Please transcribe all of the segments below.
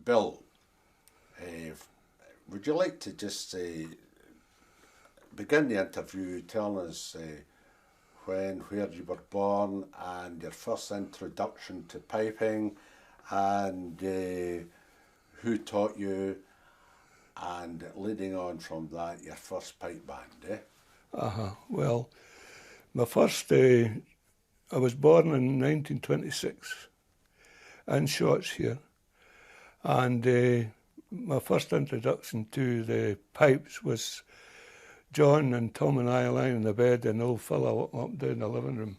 Bill, would you like to just begin the interview telling us when, where you were born and your first introduction to piping and who taught you, and leading on from that, your first pipe band, Well, my first, I was born in 1926 in Shropshire, and my first introduction to the pipes was John and Tom and I lying in the bed, and old fella up and down the living room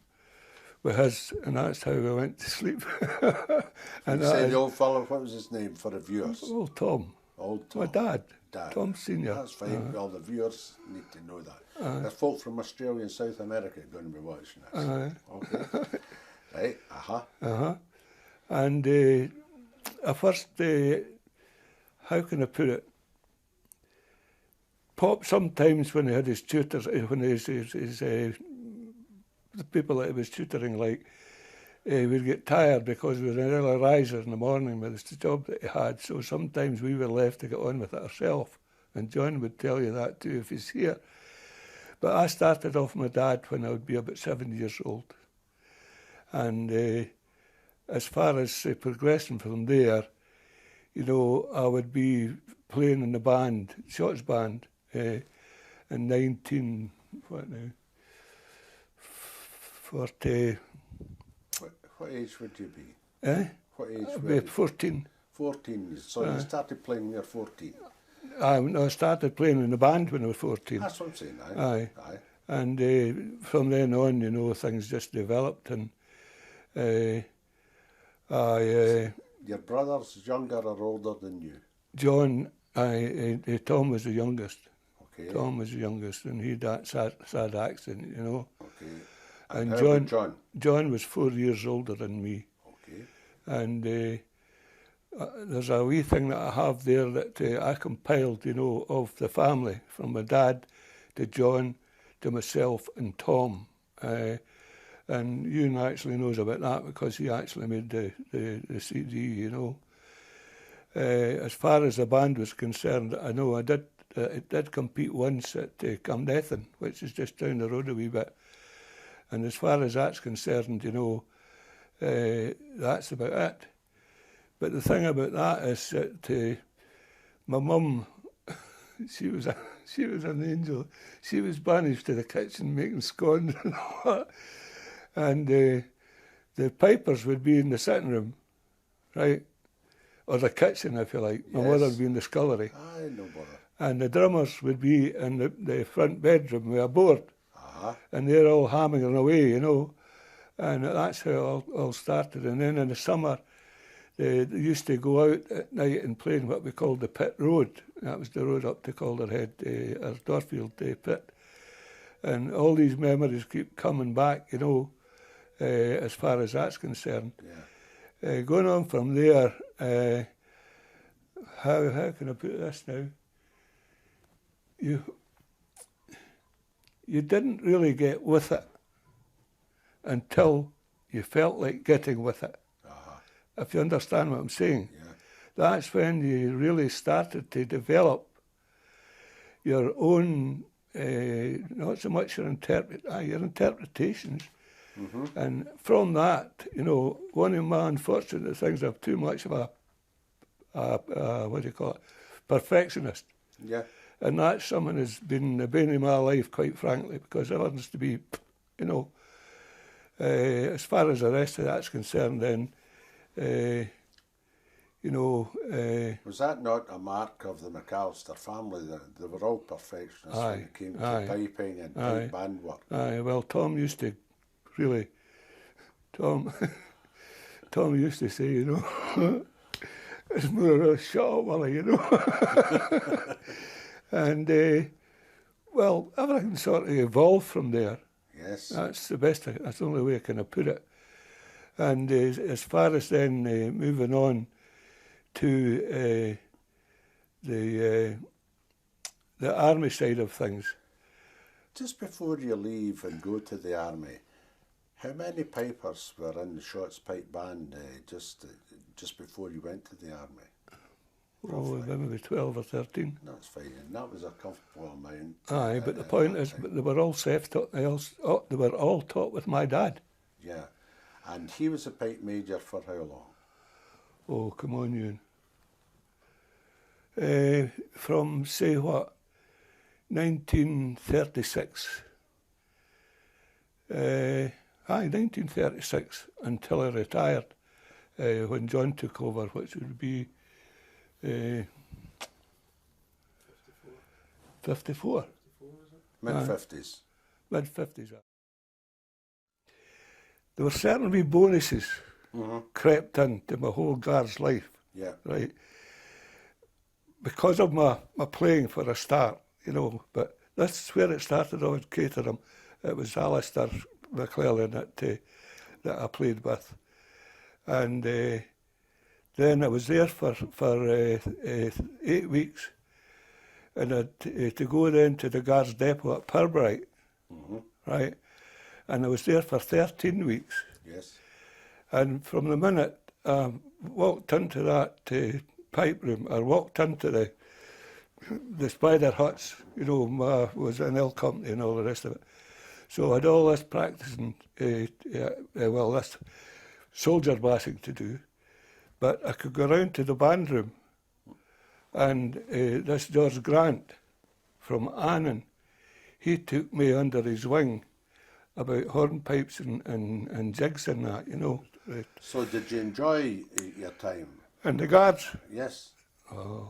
with his, and that's how we went to sleep. And you say the old fella, what was his name for the viewers? Old Tom. Old Tom. My dad. Tom Senior. That's fine. Well, the viewers need to know that. There's folk from Australia and South America going to be watching this. Okay. Right. And I first, how can I put it? Pop sometimes when he had his tutors, when his the people that he was tutoring, like, we'd get tired because we were an early riser in the morning with the job that he had, so sometimes we were left to get on with it ourselves, and John would tell you that too if he's here. But I started off with my dad when I would be about 7 years old, and as far as progressing from there, you know, I would be playing in the band, Shot's band, in 19, what now, 40... What age would you be? What age I'd were be you? 14. 14, so you started playing when you were 14? I started playing in the band when I was 14. That's what I'm saying, Aye. And from then on, you know, things just developed, and your brother's younger or older than you? John, Tom was the youngest. Okay. Tom was the youngest, and he had that sad accident, you know. Okay. And how about John? John was 4 years older than me. Okay. And there's a wee thing that I have there that I compiled, you know, of the family, from my dad to John to myself and Tom. And Ewan actually knows about that because he actually made the CD, you know. As far as the band was concerned, I know I did compete once at Camnethan, which is just down the road a wee bit. And as far as that's concerned, you know, that's about it. But the thing about that is that my mum, she was an angel. She was banished to the kitchen making scones and all that. And the pipers would be in the sitting room, right? Or the kitchen, if you like. My mother would be in the scullery. Aye, no bother. And the drummers would be in the front bedroom with a board. And they're all hammering away, you know. And that's how it all started. And then in the summer, they used to go out at night and play in what we called the pit road. That was the road up to Calderhead, or Dorfield pit. And all these memories keep coming back, you know, as far as that's concerned. Yeah. Going on from there, how can I put this now? You didn't really get with it until you felt like getting with it. If you understand what I'm saying. Yeah. That's when you really started to develop your own, not so much your interpretations. Mm-hmm. And from that, you know, one of my unfortunate things, I'm too much of a what do you call it, perfectionist. Yeah. And that's something that's been the bane of my life, quite frankly, because it happens to be, you know, as far as the rest of that's concerned, then, you know... was that not a mark of the McAllister family? They were all perfectionists when it came to piping and pipe band work. Aye, well, Tom used to really... Tom used to say, you know, it's more of a shut up, Willie, you know. And, well, everything sort of evolved from there. Yes. That's that's the only way I can put it. And as far as then moving on to the army side of things. Just before you leave and go to the army, how many pipers were in the Shot's pipe band just before you went to the army? Oh, maybe 12 or 13. That's fine. And that was a comfortable amount. Aye, but the point is, but they were all self-taught. They were all taught with my dad. Yeah. And he was a pipe major for how long? Oh, come on, Ewan. From, say what, 1936. 1936 until I retired. When John took over, which would be 54. Mid-50s. Mid-50s. There were certain wee bonuses crept into my whole guard's life. Yeah. Right. Because of my playing for a start, you know, but that's where it started off with Caterham. It was McAllister, McClellan that I played with. And then I was there for 8 weeks. And to go then to the Guards Depot at Pipers'Persuasion, right? And I was there for 13 weeks. Yes. And from the minute I walked into that pipe room, or walked into the spider huts, you know, was in L Company and all the rest of it. So I had all this practicing, this soldier bashing to do. But I could go round to the band room, and this George Grant from Annan, he took me under his wing about hornpipes and jigs and that, you know. So did you enjoy your time? And the Guards? Yes. Oh.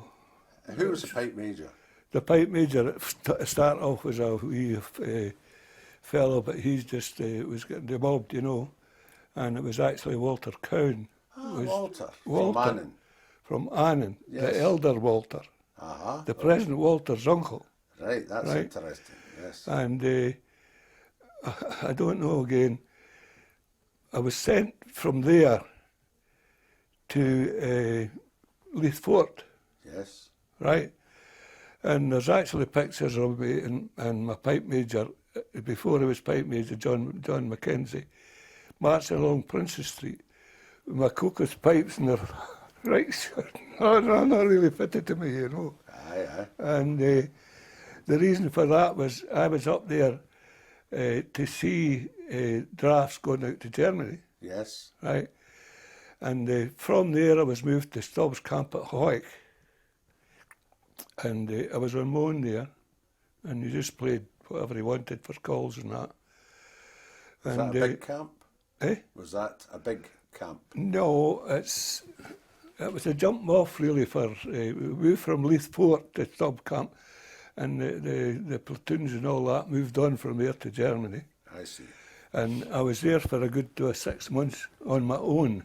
Who was the pipe major? The pipe major start off was a wee fellow, but he's just was getting demobbed, you know. And it was actually Walter Cowan. Walter. Walter. From Annan. From Annan, Yes. the elder Walter. The present Walter's uncle. Right, that's interesting, yes. And I don't know again, I was sent from there to Leith Fort. Yes. Right? And there's actually pictures of me and my pipe major, before he was pipe major, John Mackenzie, marching along Princess Street with my cocos pipes and their right shirt. No, not really fitted to me, you know. Aye, aye. And the reason for that was I was up there to see drafts going out to Germany. Yes. Right? And from there I was moved to Stubbs Camp at Hoyk. And I was on loan there, and you just played whatever you wanted for calls and that. Was and, that a big camp? Eh? Was that a big camp? No, it was a jump off really for, we moved from Leith Fort to Stubbs Camp, and the platoons and all that moved on from there to Germany. I see. And I was there for a good 6 months on my own.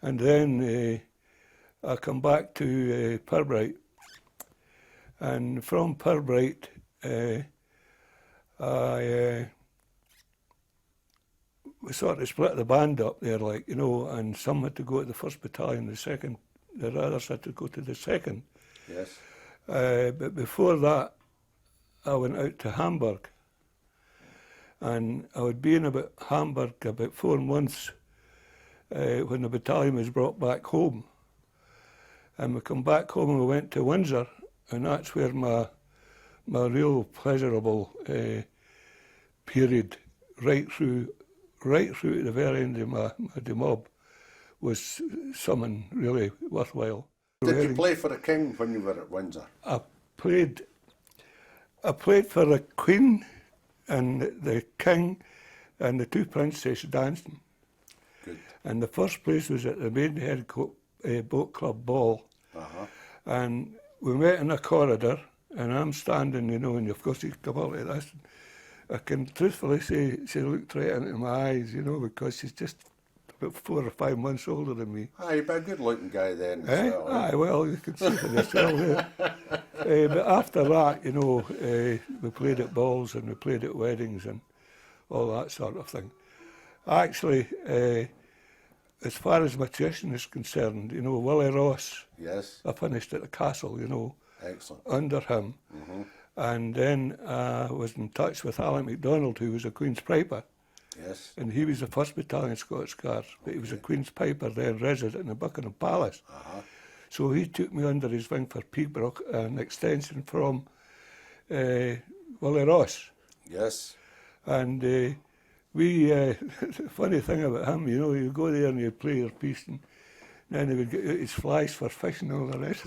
And then I come back to Pipers'Persuasion. And from Pipers'Persuasion, we sort of split the band up there, like, you know, and some had to go to the 1st Battalion, the others had to go to the 2nd. Yes. But before that, I went out to Hamburg. And I would be in Hamburg about 4 months when the battalion was brought back home. And we come back home and we went to Windsor, and that's where my real pleasurable period, right through to the very end of my demob, was something really worthwhile. Did you play for the King when you were at Windsor? I played for the Queen and the King and the 2 princesses dancing. Good. And the first place was at the Maidenhead Boat Club ball. And we met in a corridor, and I'm standing, you know, and of course he's come out like this. I can truthfully say she looked right into my eyes, you know, because she's just about 4 or 5 months older than me. Aye, but a good-looking guy then as well. Aye, well, you can see for yourself. But after that, you know, we played at balls and we played at weddings and all that sort of thing. Actually, as far as my tuition is concerned, you know, Willie Ross, yes, I finished at the castle, you know, excellent, under him. And then I was in touch with Alan MacDonald, who was a Queen's Piper. Yes. And he was the 1st Battalion Scottish Guards, but he was a Queen's Piper then resident in the Buckingham Palace. So he took me under his wing for Peakbrook, an extension from Willie Ross. Yes. And we, the funny thing about him, you know, you go there and you play your piece, and then he would get out his flies for fishing and all the rest.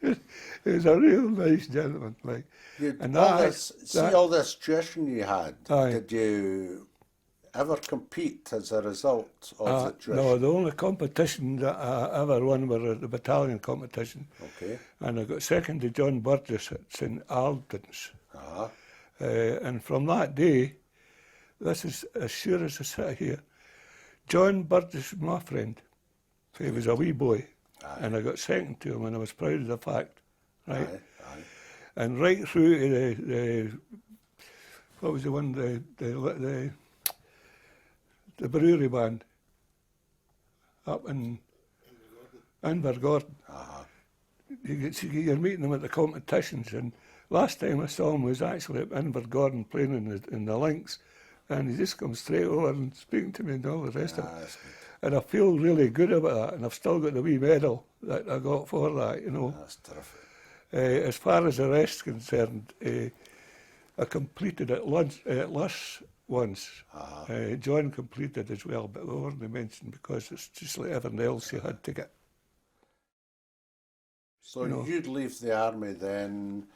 He was a real nice gentleman. Like, and all this tradition you had, aye. did you ever compete as a result of the tradition? No, the only competition that I ever won were the battalion competition. Okay. And I got second to John Burgess at St Aldens. Uh-huh. And from that day, this is as sure as I sit here, John Burgess was my friend. He was a wee boy. Aye. And I got second to him, and I was proud of the fact. Right? Aye, aye. And right through to the what was the one, the brewery band up in Invergordon. Uh-huh. You're meeting them at the competitions, and last time I saw him was actually at Invergordon playing in the links, and he just comes straight over and speaking to me and all the rest of it. And I feel really good about that, and I've still got the wee medal that I got for that, you know. That's terrific. As far as the rest concerned, I completed at Lush once. Uh-huh. John completed as well, but we weren't mentioned because it's just like everything else you had to get. So you'd leave the army then,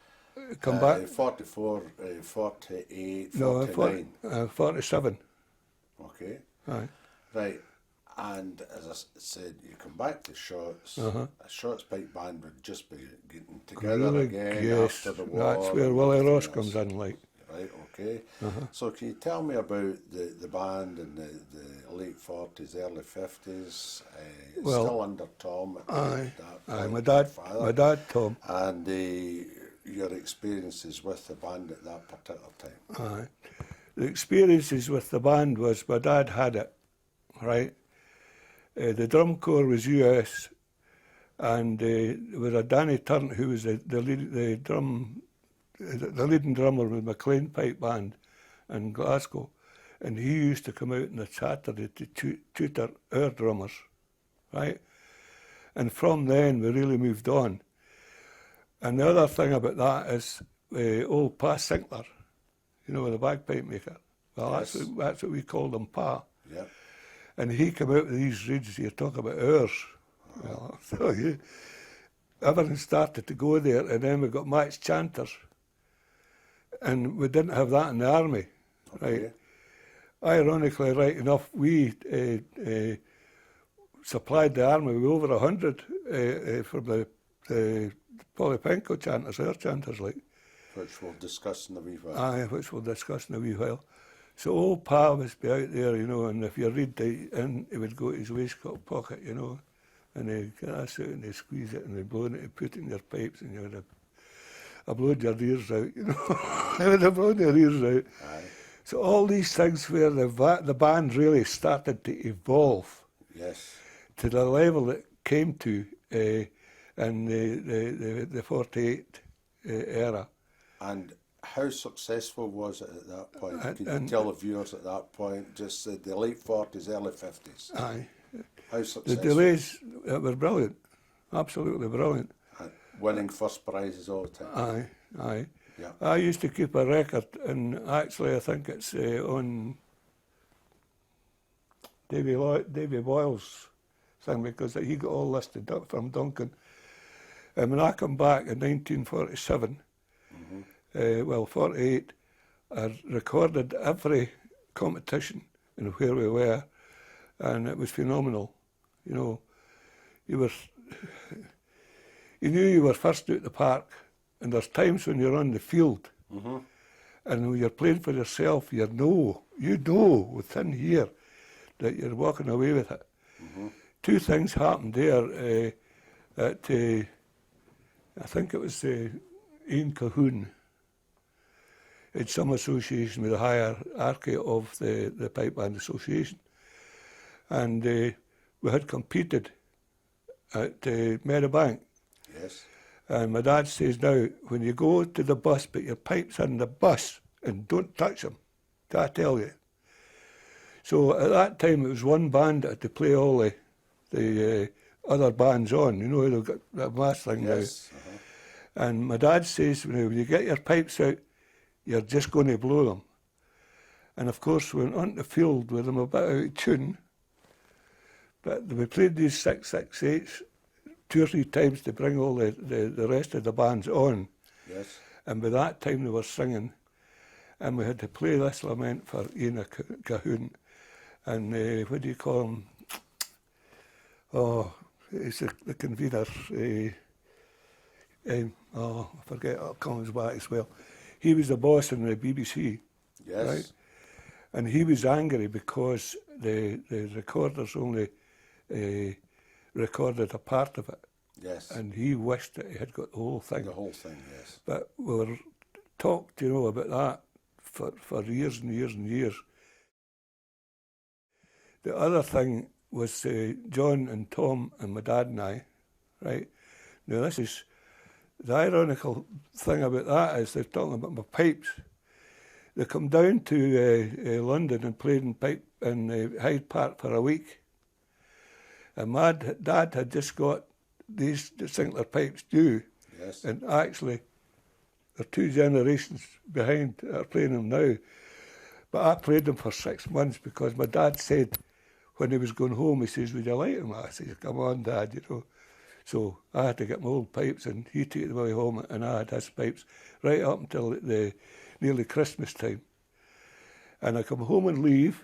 Come back. 44, 48, 49. 47. Okay. Aye. Right. And as I said, you come back to Shotts. Uh-huh. A Shotts pipe band would just be getting together again yes, after the war. that's where Willie Ross comes in, like. Right, okay. Uh-huh. So can you tell me about the band in the late 40s, early 50s? Well, still under Tom. Aye, my dad, Tom. And your experiences with the band at that particular time. Aye. The experiences with the band was my dad had it, right? The drum corps was US, and there was a Danny Turnt who was the leading drummer with McLean Pipe Band in Glasgow, and he used to come out on a Saturday to tutor our drummers, right? And from then we really moved on. And the other thing about that is old Pa Sinclair, you know, the bagpipe maker. Well, yes. that's what we called him, Pa. Yeah. And he came out with these reeds, you talk about ours. Well, I tell you, everything started to go there, and then we got Max Chanters. And we didn't have that in the army, Okay. right? Ironically, right enough, we supplied the army with over 100 from the Polypenco chanters, our chanters, like. Which we'll discuss in a wee while. Aye, which we'll discuss in a wee while. So old Pa must be out there, you know, and if you read in, he would go to his waistcoat pocket, you know, and he'd get us out and he'd squeeze it and he'd blow it and put it in your pipes, and you would have blowed your ears out, you know. They would have blown your ears out. Aye. So all these things where the band really started to evolve. Yes. To the level it came to in the 48 era. And how successful was it at that point? Can you tell the viewers at that point, just the late 40s, early 50s? Aye. How successful? The delays were brilliant, absolutely brilliant. And winning first prizes all the time? Aye, aye. Yeah. I used to keep a record, and actually I think it's on Davy Boyle's thing, because he got all listed up from Duncan. And when I come back in 1947, 48, I recorded every competition and where we were, and it was phenomenal. You know, you knew you were first out the park, and there's times when you're on the field, and when you're playing for yourself, you know within here that you're walking away with it. Two things happened there. I think it was Ian Cahoon had some association with the hierarchy of the Pipe Band Association. And we had competed at Meadowbank. Yes. And my dad says, now, when you go to the bus, put your pipes in the bus and don't touch them, I tell you. So at that time, it was one band that had to play all the other bands on, you know, they've got that mass thing Yes. now. And my dad says, when you get your pipes out, you're just going to blow them. And of course, we went on the field with them a bit out of tune. But we played these 6/6/8s 2 or 3 times to bring all the rest of the bands on. Yes. And by that time they were singing. And we had to play this lament for Ian Cahoon. And what do you call him? Oh, he's the convener. I forget, it comes back as well. He was the boss in the BBC. Yes. Right? And he was angry because the recorders only recorded a part of it. Yes. And he wished that he had got the whole thing. The whole thing, yes. But we were talked, you know, about that for years and years and years. The other thing was John and Tom and my dad and I, right? Now this is, the ironical thing about that is they're talking about my pipes. They come down to London and played in Hyde Park for a week. And my dad had just got these Sinclair pipes due. Yes. And actually, they're 2 generations behind that are playing them now. But I played them for 6 months because my dad said, when he was going home, he says, would you like them? I said, come on, Dad, you know. So I had to get my old pipes and he took them away home and I had his pipes right up until nearly Christmas time. And I come home and leave,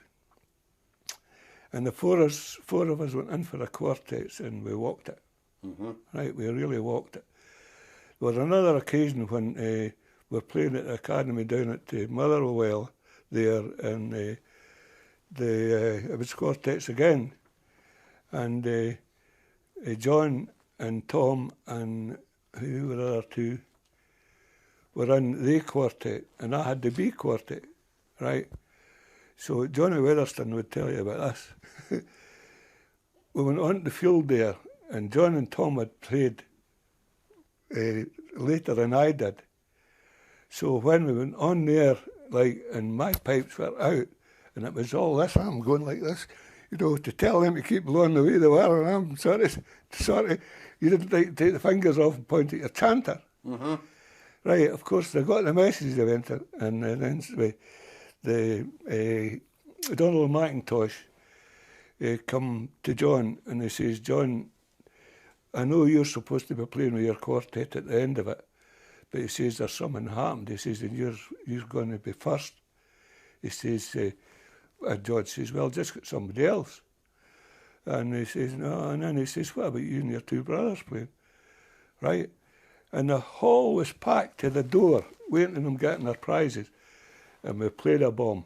and the four of us went in for a quartet and we walked it. Mm-hmm. Right, we really walked it. There was another occasion when we were playing at the academy down at Motherwell there, and it was quartets again, and John and Tom and who were the other 2 were in the quartet, and I had the B quartet, right? So Johnny Weatherston would tell you about this. We went on the field there, and John and Tom had played later than I did. So when we went on there, like, and my pipes were out, and it was all this, I'm going like this, you know, to tell them to keep blowing the way they were, and I'm sorry, you didn't like to take the fingers off and point at your chanter. Mm-hmm. Right, of course, they got the message they went in, and then the Donald McIntosh come to John, and he says, John, I know you're supposed to be playing with your quartet at the end of it, but he says there's something happened. He says, and you're going to be first. He says, George says, well, just get somebody else. And he says, no, and then he says, what about you and your 2 brothers playing? Right? And the hall was packed to the door, waiting for them getting their prizes. And we played a bomb.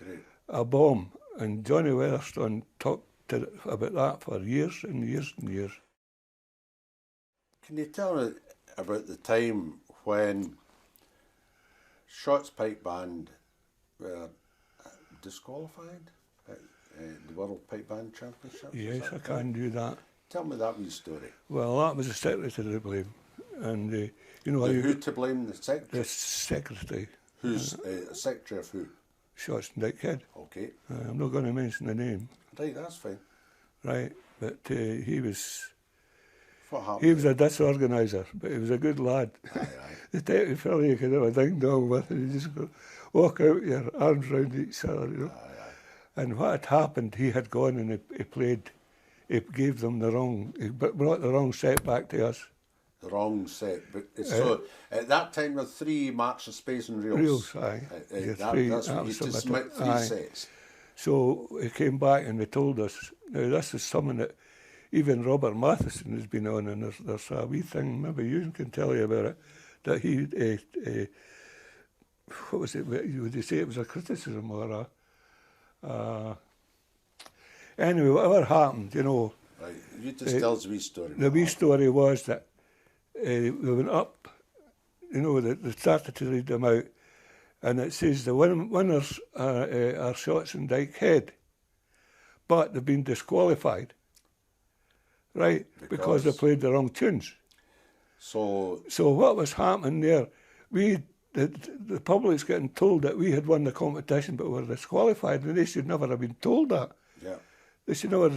Great. A bomb. And Johnny Weatherstone talked about that for years and years and years. Can you tell me about the time when Shot's Pipe Band were disqualified at the World Pipe Band Championship? Yes, I can do that. Tell me that wee story. Well, that was the secretary to blame. And, you know... Who to blame? The secretary? The secretary. Who's secretary of who? Shot's and Dykehead. Okay. I'm not going to mention the name. Right, that's fine. Right, but he was... What happened? He was a disorganiser, but he was a good lad. Aye, aye. The type of fellow you could have a ding-dong with, and you just go, walk out with your arms round each other, you know. Aye, aye. And what had happened, he had gone and he played, he gave them he brought the wrong set back to us. The wrong set. But so at that time there were 3 march of space and reels. Reels, aye. That's what you just met 3 sets. So he came back and they told us, now this is something that even Robert Matheson has been on, and there's a wee thing, maybe you can tell you about it, that he, what was it, would you say it was a criticism or anyway, whatever happened, you know. Right, you just tell us the wee story. The wee story was that we went up, you know, they started to read them out, and it says the winners are Shots and Dykehead, but they've been disqualified. Right, because they played the wrong tunes. So what was happening there? The public's getting told that we had won the competition, but were disqualified, and they should never have been told that. Yeah. They should never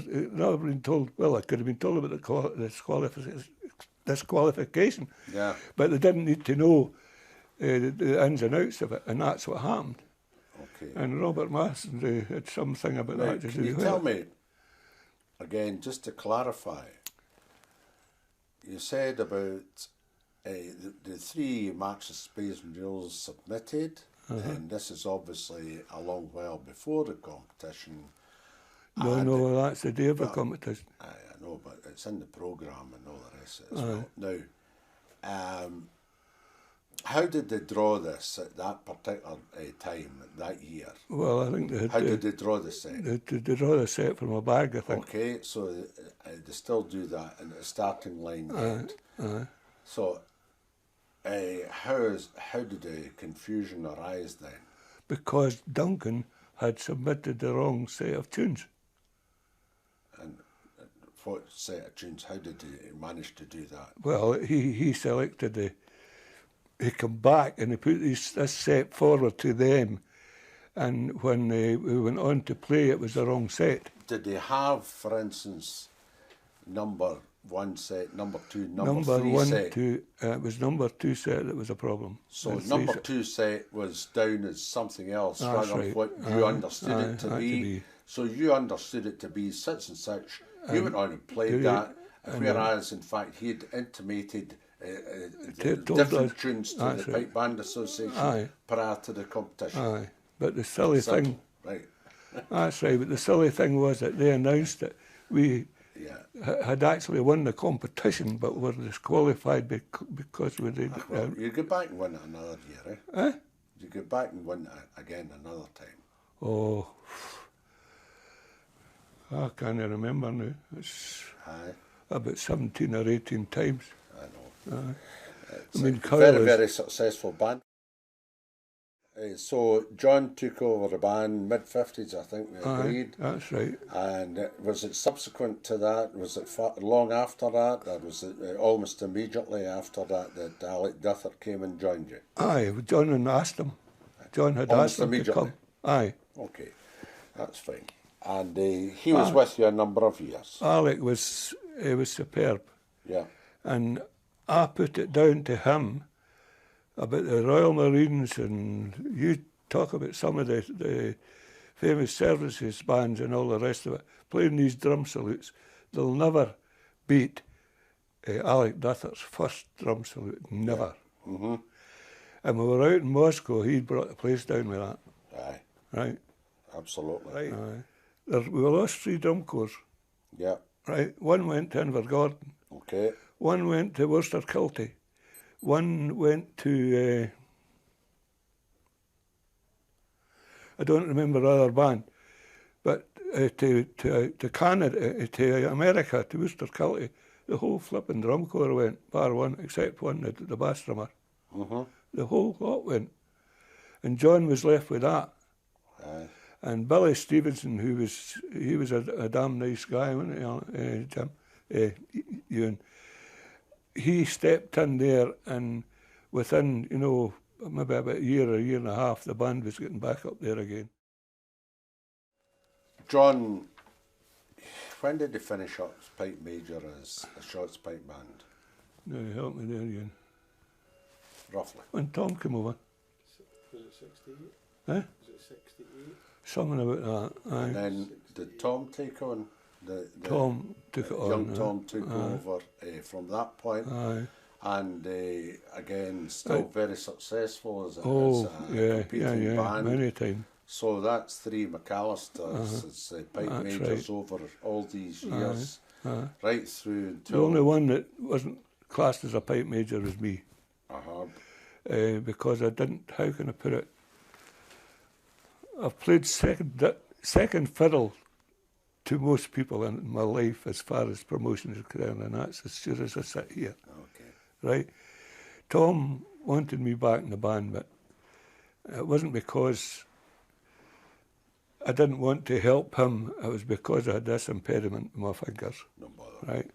been told. Well, I could have been told about the disqualification, Yeah. but they didn't need to know the ins and outs of it, and that's what happened. Okay. And Robert Mason had something about Now, that to can do you with tell it. me, again, just to clarify, you said about the three Marxist-Persuasion rules submitted, and this is obviously a long while before the competition. No, that's the day of the competition. I know, but it's in the programme and all the rest of it as well. Now, how did they draw this at that particular time, that year? Well, I think they had How did they draw the set? They draw the set from a bag, I think. Okay, so they still do that in the starting line end. So, how did the confusion arise then? Because Duncan had submitted the wrong set of tunes. And what set of tunes? How did he manage to do that? Well, he selected he come back and he put this set forward to them, and when we went on to play, it was the wrong set. Did they have, for instance, number one set, number two, number three one, set? Two, it was number two set that was a problem. So And number two set was down as something else rather than what you understood it to be. So you understood it to be such and such. You went on and played that, whereas in fact he had intimated different tunes to the Pipe Band Association prior to the competition. Aye, but the silly thing, right? That's right. But the silly thing was that they announced that we had actually won the competition, but were disqualified because we did. You go back and win it another year, eh? Eh? You go back and win it again another time. Oh, I can't remember now. It's about 17 or 18 times. I know. I mean, very successful band. So John took over the band mid-50s, I think we agreed. That's right. And was it subsequent to that? Was it long after that, or was it almost immediately after that Alec Duthert came and joined you? Aye, John had asked him. John had asked him to come. Aye. Okay, that's fine. And he was with you a number of years. Alec was superb. Yeah. And I put it down to him about the Royal Marines, and you talk about some of the famous services bands and all the rest of it, playing these drum salutes. They'll never beat Alec Duther's first drum salute, never. Yeah. Mm-hmm. And we were out in Moscow, he brought the place down with that. Aye. Right? Absolutely. Right. Aye. We lost 3 drum corps. Yeah. Right? One went to Invergordon. Okay. One went to Worcester Kilty. One went to, I don't remember the other band, but to Canada, to America, to Worcester Kilty, the whole flipping drum corps went, bar one, except one, the bass drummer. Mm-hmm. The whole lot went. And John was left with that. Aye. And Billy Stevenson, he was a damn nice guy, wasn't he, Jim? Ewan. He stepped in there, and within, maybe about a year and a half, the band was getting back up there again. John, when did he finish up as pipe major as a Shot's pipe band? No, help me there again. Roughly. When Tom came over. Was it 68? Eh? Was it 68? Something about that. Aye. And then did Tom take on? Tom took it on. Young Tom took over from that point. Aye. And again, still very successful as a competing yeah, band. many times. So that's 3 McAllisters as pipe That's majors right. over all these years, Aye. right through until... The only one that wasn't classed as a pipe major was me. Because I didn't, how can I put it? I've played second fiddle to most people in my life as far as promotion is concerned, and that's as sure as I sit here. Okay. Right? Tom wanted me back in the band, but it wasn't because I didn't want to help him, it was because I had this impediment in my fingers. No bother. Right?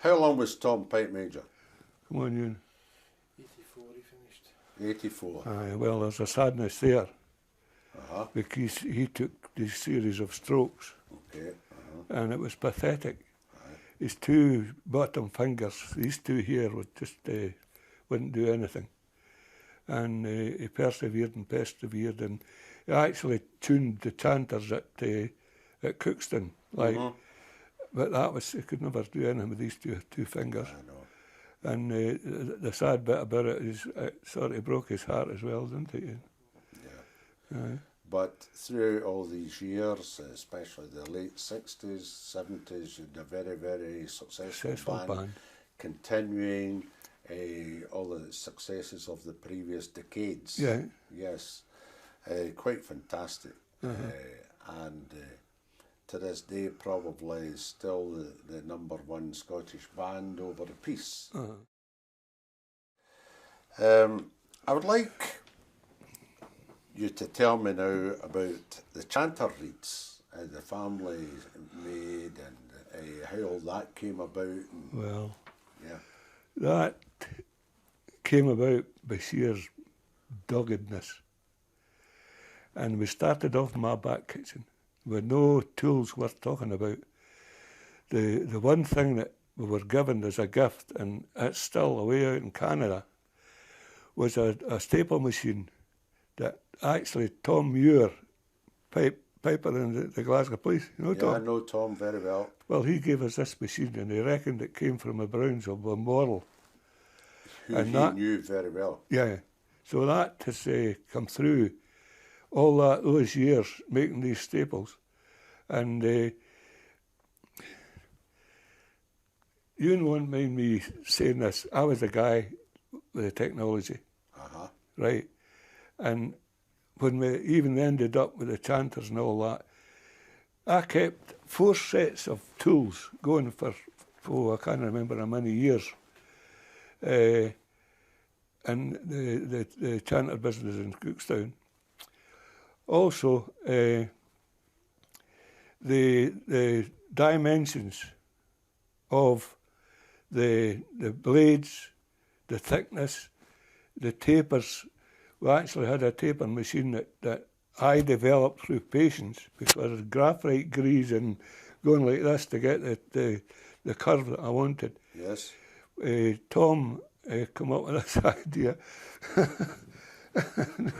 How long was Tom pipe major? Come on, Ewan. 84 he finished. 84. Aye, well, there's a sadness there, because he took this series of strokes. Okay. and it was pathetic. His two bottom fingers, these two here, would just wouldn't do anything. And he persevered and persevered, and he actually tuned the chanters at Cookston, like. But that was, he could never do anything with these two fingers. I know. And the sad bit about it is it sort of broke his heart as well, didn't it? Yeah. But through all these years, especially the late 60s, 70s, you had a very, very successful band, continuing all the successes of the previous decades. Yeah. Yes. Quite fantastic. And to this day, probably still the #1 Scottish band over a piece. I would like you to tell me now about the chanter reeds the family made and how all that came about. Well, yeah, that came about by sheer doggedness. And we started off in my back kitchen with no tools worth talking about. The one thing that we were given as a gift, and it's still away out in Canada, was a staple machine that actually Tom Muir, Piper in the Glasgow Police, you know Tom? Yeah, I know Tom very well. Well, he gave us this machine, and he reckoned it came from the Browns of Balmoral. Who and he knew very well. Yeah, so that has come through all those years making these staples. And you won't mind me saying this, I was a guy with the technology, right? And when we even ended up with the chanters and all that, I kept 4 sets of tools going for I can't remember how many years. And the chanter business in Cookstown. Also, the dimensions of the blades, the thickness, the tapers. We actually had a taper machine that I developed through patience, because graphite grease and going like this to get the curve that I wanted. Yes. Tom come up with this idea.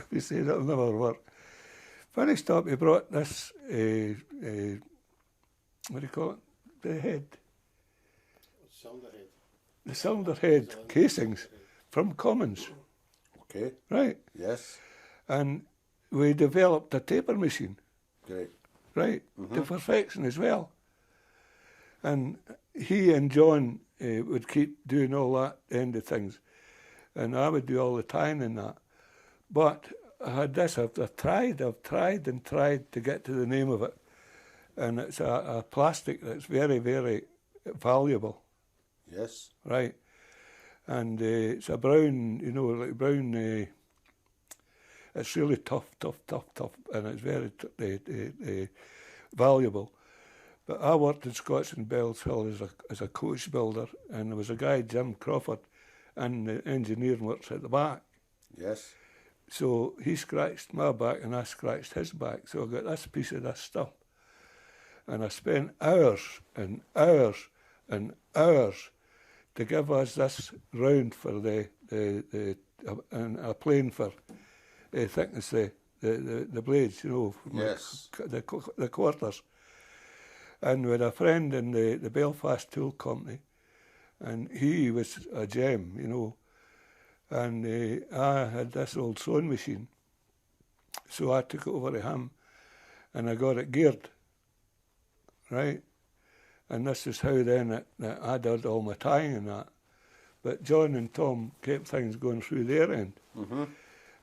He said it'll never work. Finished up, he brought this, what do you call it? The head. Cylinder head. The cylinder head casings from Commons. Okay. Right. Yes. And we developed a taper machine. Great. Right, to perfection as well. And he and John would keep doing all that end of things. And I would do all the tying and that. But I had this, I've tried and tried to get to the name of it. And it's a plastic that's very, very valuable. Yes. Right. And it's a brown, like brown, it's really tough, and it's very valuable. But I worked in Scots and Bells Hill as a coach builder, and there was a guy, Jim Crawford, and the engineering works at the back. Yes. So he scratched my back and I scratched his back. So I got this piece of this stuff. And I spent hours and hours and hours to give us this round for and a plane for thickness, the blades, yes. the quarters. And we had a friend in the Belfast Tool Company, and he was a gem, and I had this old sewing machine. So I took it over to him, and I got it geared, right? And this is how then I did all my tying and that. But John and Tom kept things going through their end.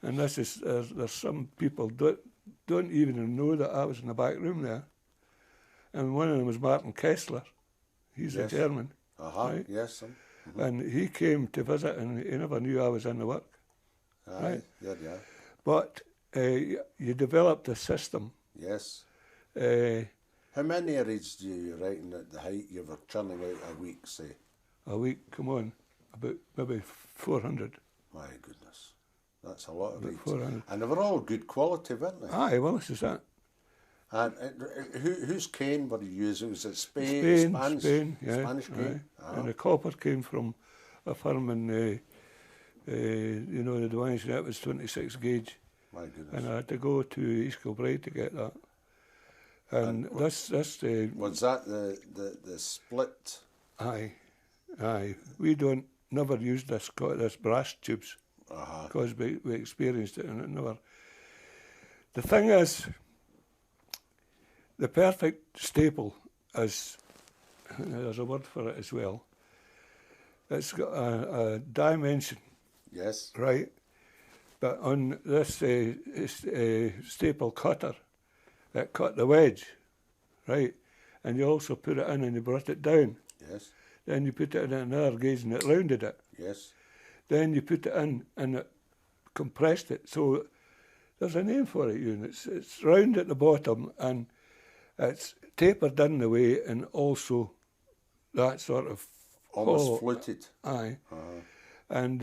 And this is, there's some people don't even know that I was in the back room there. And one of them was Martin Kessler. He's a German. Right? Yes. And he came to visit, and he never knew I was in the work. Right? Yeah. But you developed a system. Yes. How many reeds do you reckon at the height you were churning out a week, say? A week, come on, about maybe 400. My goodness. That's a lot of reeds. 400. And they were all good quality, weren't they? Aye, well, this is that. And whose cane were you using? Was it Spain, Spanish? Spain, yeah. Spanish cane? And the copper came from a firm in, you know, the Dwayne, that was 26 gauge. My goodness. And I had to go to East Kilbride to get that. And that's the... Was that the split? Aye. We never used this brass tubes because we experienced it and it never... The thing is, the perfect staple is, there's a word for it as well, it's got a dimension. Yes. Right? But on this staple cutter, it cut the wedge, right? And you also put it in and you brought it down. Yes. Then you put it in another gauge and it rounded it. Yes. Then you put it in and it compressed it. So there's a name for it, Ewan. It's round at the bottom and it's tapered in the way and also that sort of... Almost fluted. Aye. And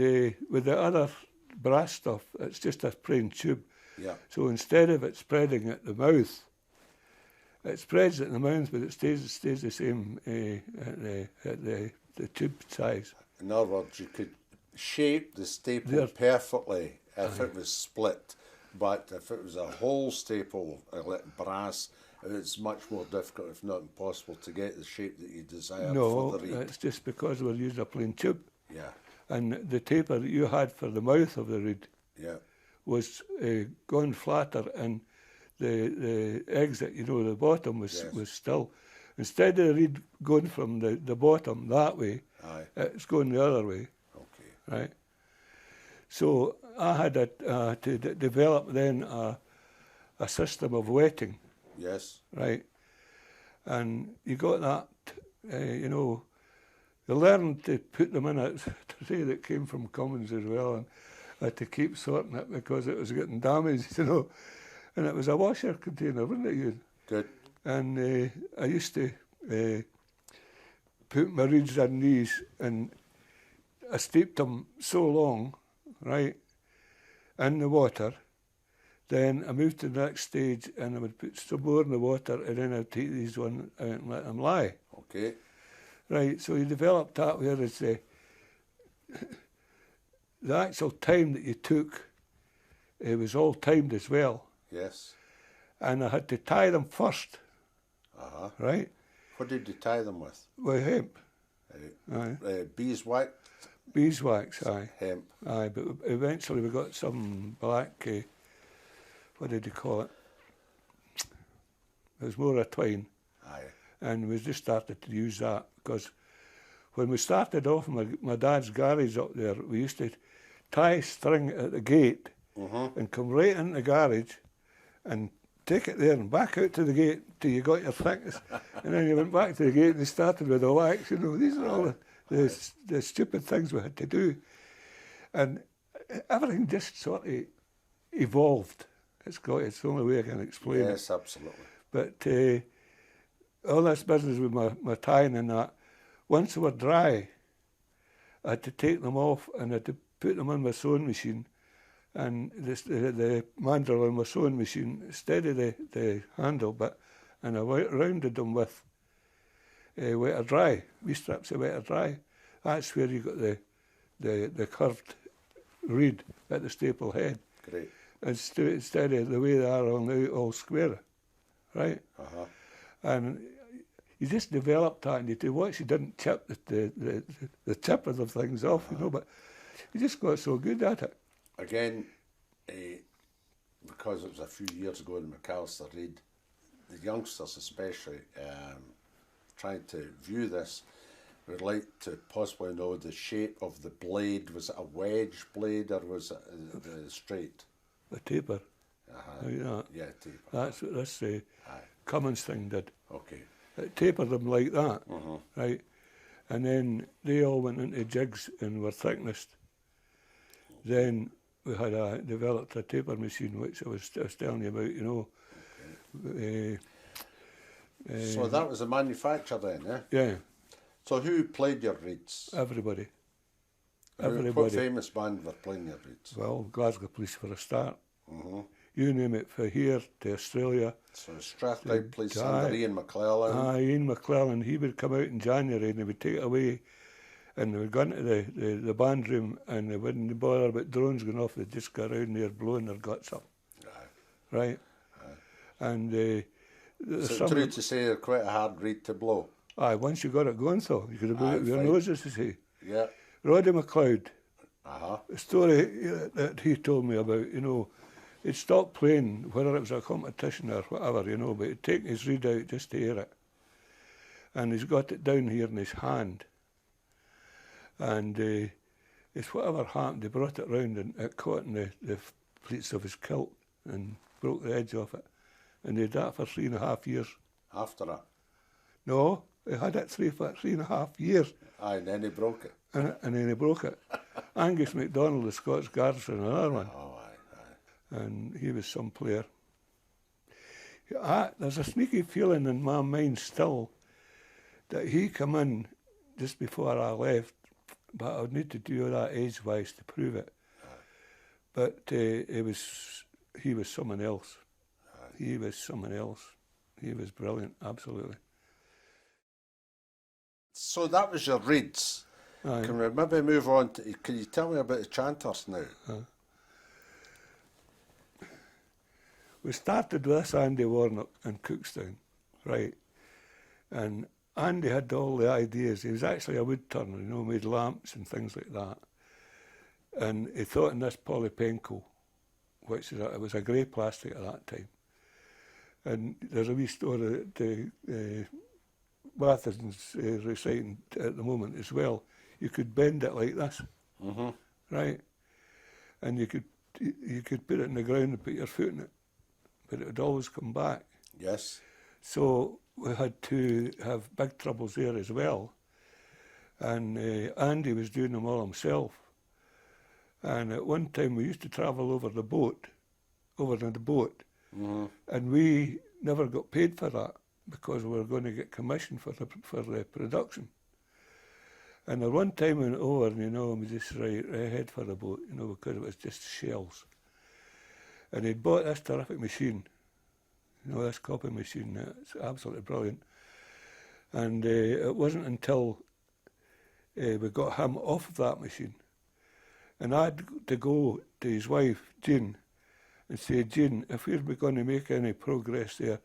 with the other brass stuff, it's just a plain tube. Yeah. So instead of it spreading at the mouth, it spreads at the mouth, but it stays the same at the tube size. In other words, you could shape the staple perfectly if it was split, but if it was a whole staple, like brass, it's much more difficult, if not impossible, to get the shape that you desire for the reed. No, it's just because we're using a plain tube. Yeah. And the taper that you had for the mouth of the reed was gone flatter, and the exit, you know, the bottom was still. Instead of the reed going from the bottom that way, it's going the other way. Okay. Right? So I had to develop then a system of wetting. Yes. Right? And you got that, you know, you learned to put them in it, to say that came from Cummins as well, and I had to keep sorting it because it was getting damaged, you know. And it was a washer container, wasn't it, Ewan? Good. And I used to put my reeds in these, and I steeped them so long, right, in the water. Then I moved to the next stage and I would put some more in the water and then I'd take these one out and let them lie. Okay. Right, so you developed that where it's the actual time that you took, it was all timed as well. Yes. And I had to tie them first. Right? What did you tie them with? With hemp. Beeswax? Beeswax, aye. Hemp. Aye, but eventually we got some black, what did you call it? It was more a twine. Aye. And we just started to use that because when we started off in my dad's garage up there, we used to tie string at the gate and come right in the garage and take it there and back out to the gate till you got your thickness. And then you went back to the gate and they started with the wax. You know, these are all the stupid things we had to do. And everything just sort of evolved. It's the only way I can explain it. Yes, absolutely. But all this business with my tying and that, once they were dry, I had to take them off and I had to put them on my sewing machine. And the mandrel on my sewing machine steadied the handle bit, and I rounded them with wet or dry, wee strips of wet or dry. That's where you got the curved reed at the staple head. Great. Instead of the way they are on the all square, right? And you just developed that, and you watch you didn't chip the tip of the things off, you know, but you just got so good at it. Again, because it was a few years ago in McAllister Reed, the youngsters especially, trying to view this, would like to possibly know the shape of the blade. Was it a wedge blade or was it the straight? The taper. Yeah, taper. That's what this Cummins thing did. Okay. It tapered them like that, right? And then they all went into jigs and were thicknessed. Then we had developed a taper machine, which I was telling you about, you know. Okay. So that was a manufacturer then, yeah? Yeah. So who played your reeds? Everybody. What famous band were playing your reeds? Well, Glasgow Police for a start. you name it, from here to Australia. So Strathclyde plays under Ian McClellan. Ian McClellan, he would come out in January and he would take it away, and they would go into the band room, and they wouldn't bother about drones going off, they'd just go around there blowing their guts up. Aye. Right? Aye. And so true to say they're quite a hard reed to blow. Aye, once you got it going, so you could have blown it with your nose, as they say. Yeah. Roddy McLeod, Uh-huh. the story that he told me about, he'd stopped playing, whether it was a competition or whatever, but he'd taken his reed out just to hear it. And he's got it down here in his hand. And it's whatever happened, he brought it round and it caught in the pleats of his kilt and broke the edge off it. And he had that for 3.5 years. After that? No, he had it 3.5 years. Aye, and then he broke it. And then he broke it. Angus MacDonald, the Scots Guardsman, another one. Oh, aye. And he was some player. There's a sneaky feeling in my mind still that he come in just before I left, but I would need to do that age-wise to prove it. Aye. But he was someone else. Aye. He was someone else. He was brilliant, absolutely. So that was your reeds. Aye. Can we maybe move on to, can you tell me about the chanters now? We started with this Andy Warnock in Cookstown, right? And Andy had all the ideas. He was actually a wood turner, made lamps and things like that. And he thought in this polypenco, which it was a grey plastic at that time. And there's a wee story that Batterson's reciting at the moment as well. You could bend it like this, right? And you could put it in the ground and put your foot in it, but it would always come back. Yes. So we had to have big troubles there as well. And Andy was doing them all himself. And at one time we used to travel over in the boat, and we never got paid for that because we were going to get commission for the production. And at one time we went over, and we just right ahead for the boat, because it was just shells. And he'd bought this terrific machine, this copy machine. It's absolutely brilliant. And it wasn't until we got him off of that machine, and I had to go to his wife, Jean, and say, Jean, if we're going to make any progress there,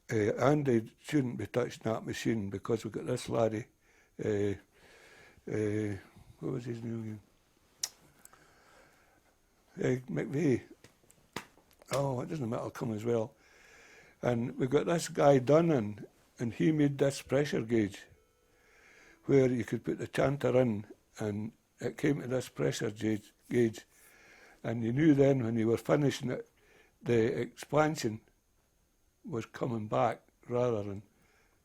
Andy shouldn't be touching that machine because we've got this laddie, what was his name? McVeigh. Oh, it doesn't matter, come as well. And we got this guy done, and he made this pressure gauge where you could put the chanter in, and it came to this pressure gauge, and you knew then when you were finishing it, the expansion was coming back rather than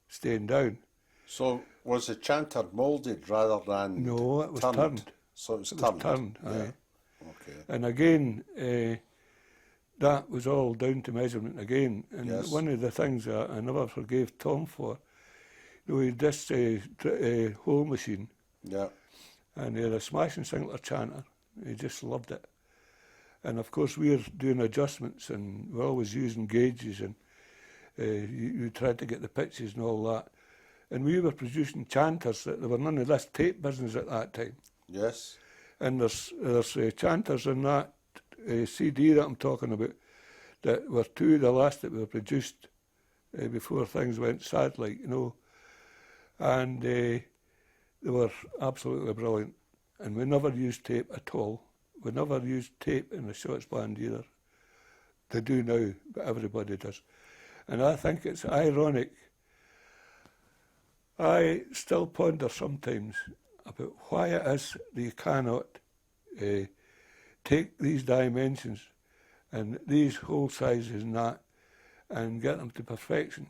staying down. So was the chanter moulded rather than No, it was turned. So it was turned. Yeah. Aye. Okay. And again, that was all down to measurement again. And yes. One of the things that I never forgave Tom for, he had this hole machine. Yeah. And he had a smashing singlet chanter. He just loved it. And of course we're doing adjustments, and we're always using gauges, and you tried to get the pitches and all that. And we were producing chanters. There were none of this tape business at that time. Yes. And there's chanters in that CD that I'm talking about that were two of the last that were produced before things went sad, and they were absolutely brilliant. And we never used tape at all. We never used tape in the Scots band either. They do now, but everybody does. And I think it's ironic. I still ponder sometimes about why it is that you cannot take these dimensions and these hole sizes and get them to perfection.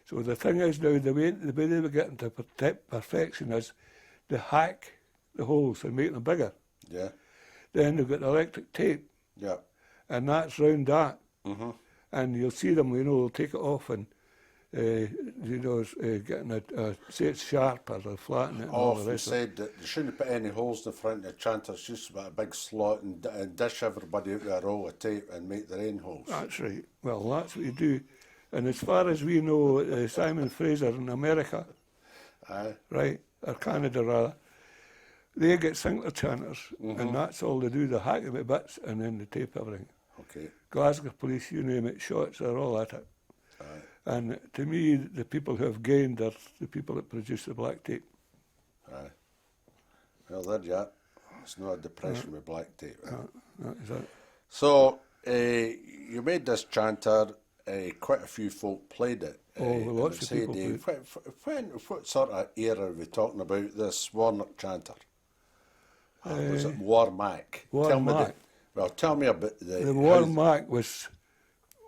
So the thing is now, the way they were getting to perfection is they hack the holes and make them bigger. Yeah. Then they've got electric tape. Yeah. And that's round that. Mm-hmm. And you'll see them, they'll take it off and getting say it's sharp or flatten it and all the Often rest of it. said that they shouldn't put any holes in the front of the chanters, just about a big slot and dish everybody out with a roll of tape and make their own holes. That's right. Well, that's what you do. And as far as we know, Simon Fraser in America, Aye. right, or Canada rather, they get Sinclair chanters, and that's all they do. They hack them to bits and then they tape everything. Okay. Glasgow police, you name it, shots are all at it. Aye. And to me, the people who have gained are the people that produce the black tape. Aye. Well, there you are. It's not a depression with black tape. That is it. So, you made this chanter, quite a few folk played it. Lots of people played. What sort of era are we talking about, this Warnock chanter? Was it War Mac? War Mac. Tell me about The War Mac was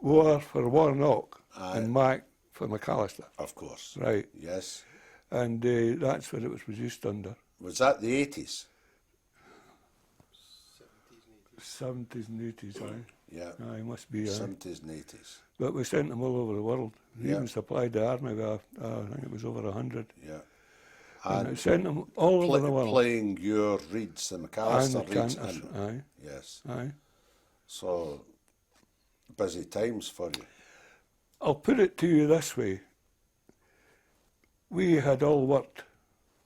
War for Warnock and Mac for McAllister. Of course. Right. Yes. And that's what it was produced under. Was that the 80s? 70s and 80s, aye. Yeah. Aye, must be. 70s and 80s. But we sent them all over the world. We Yeah. even supplied the army with, I think it was over 100. Yeah. And we sent them all over the world. Playing your reeds, the And McAllister the reeds. chanters, aye, Yes. aye. So, busy times for you. I'll put it to you this way. We had all worked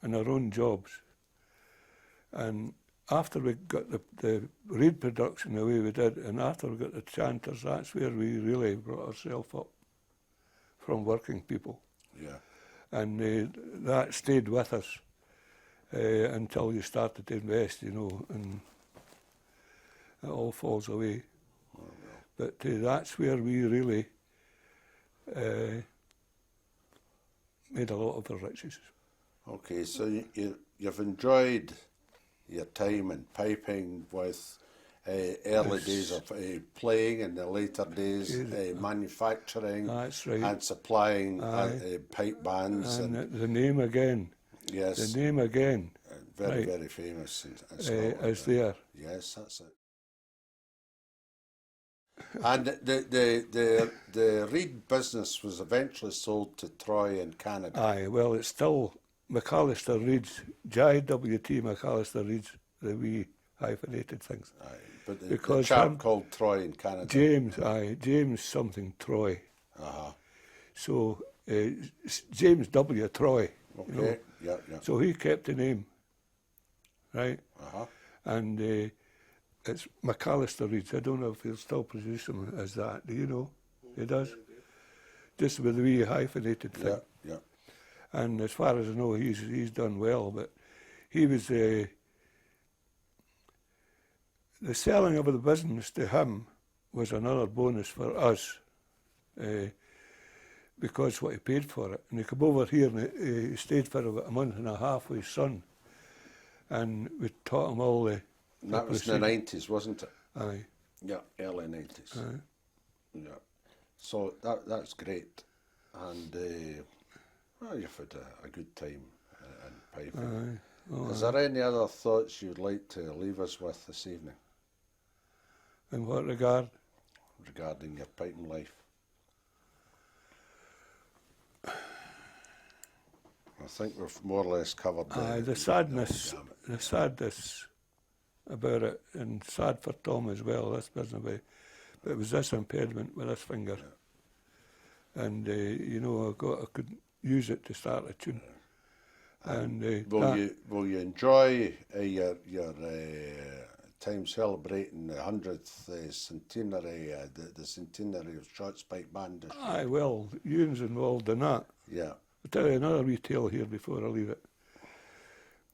in our own jobs. And after we got the reed production the way we did, and after we got the chanters, that's where we really brought ourselves up from working people. Yeah. And that stayed with us until you started to invest, and it all falls away. Oh, well. But that's where we really made a lot of our riches. Okay, so you've enjoyed your time in piping with early days of playing and the later days manufacturing That's right. and supplying pipe bands. And the name again. Yes. The name again. Very, right. very famous in Scotland. Is there. Yes, that's it. And the reed business was eventually sold to Troy in Canada. Aye, well, it's still McAllister reeds, JWT McAllister reeds, the wee hyphenated things. Aye, but the Because chap called Troy in Canada. James something Troy. Uh-huh. So James W. Troy. Okay, yeah. So he kept the name, right? Uh-huh. And it's McAllister reeds. I don't know if he'll still produce them as that. Do you know? He does. Just with the wee hyphenated thing. Yeah. And as far as I know, he's done well. But he was the selling of the business to him was another bonus for us, because what he paid for it. And he came over here and he stayed for about a month and a half with his son, and we taught him all the. And that was in the 90s, wasn't it? Aye. Yeah, early 90s. Aye. Yeah. So that's great. And you've had a good time in piping. Aye. Oh, Is there any other thoughts you'd like to leave us with this evening in what regard? regarding your piping life? I think we've more or less covered The sadness about it, and sad for Tom as well, this business, but it was this impediment with this finger. Yeah. And, I could use it to start a tune. And will you enjoy your time celebrating the 100th centenary, the centenary of Shot's Pipe Band? Aye, well, Ewan's involved in that. Yeah. I'll tell you another wee tale here before I leave it.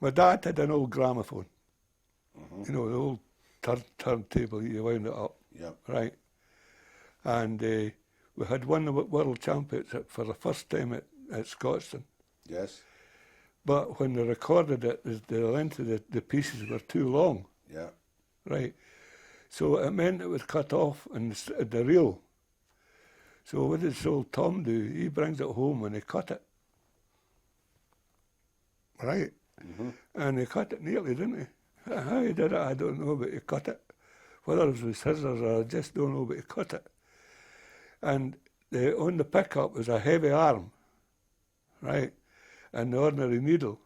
My dad had an old gramophone. The old turntable, you wound it up. Yeah. Right. And we had won the World Championship for the first time at Scotstoun. Yes. But when they recorded it, the length of the pieces were too long. Yeah. Right. So it meant it would cut off in the reel. So what did old Tom do? He brings it home and he cut it. Right. And he cut it neatly, didn't he? How he did it, I don't know, but he cut it. Whether it was with scissors or I just don't know, but he cut it. And on the pickup was a heavy arm, right, and the ordinary needle.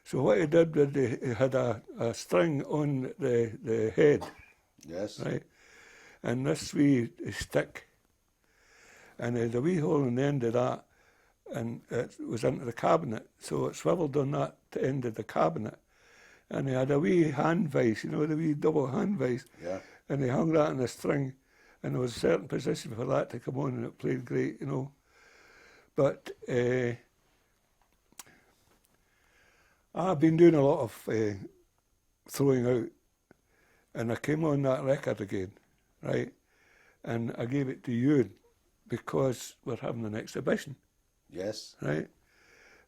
So what he did was he had a string on the head, Yes. right, and this wee stick, and he had a wee hole in the end of that, and it was into the cabinet, so it swivelled on that end of the cabinet, and he had a wee hand vice, you know, the wee double hand vice, Yeah. and he hung that on the string, and there was a certain position for that to come on, and it played great, you know. But I've been doing a lot of throwing out, and I came on that record again, right? And I gave it to you because we're having an exhibition, Yes. right?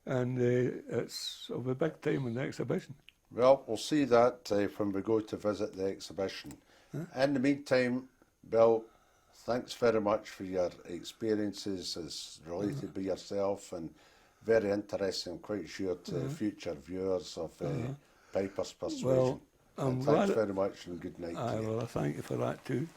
And it'll be big time in the exhibition. Well, we'll see that when we go to visit the exhibition. In the meantime, Bill, thanks very much for your experiences as related by yourself, and very interesting, I'm quite sure, to future viewers of Piper's Persuasion. Well, I'm and thanks glad very much, and good night to you. well, I thank you for that too.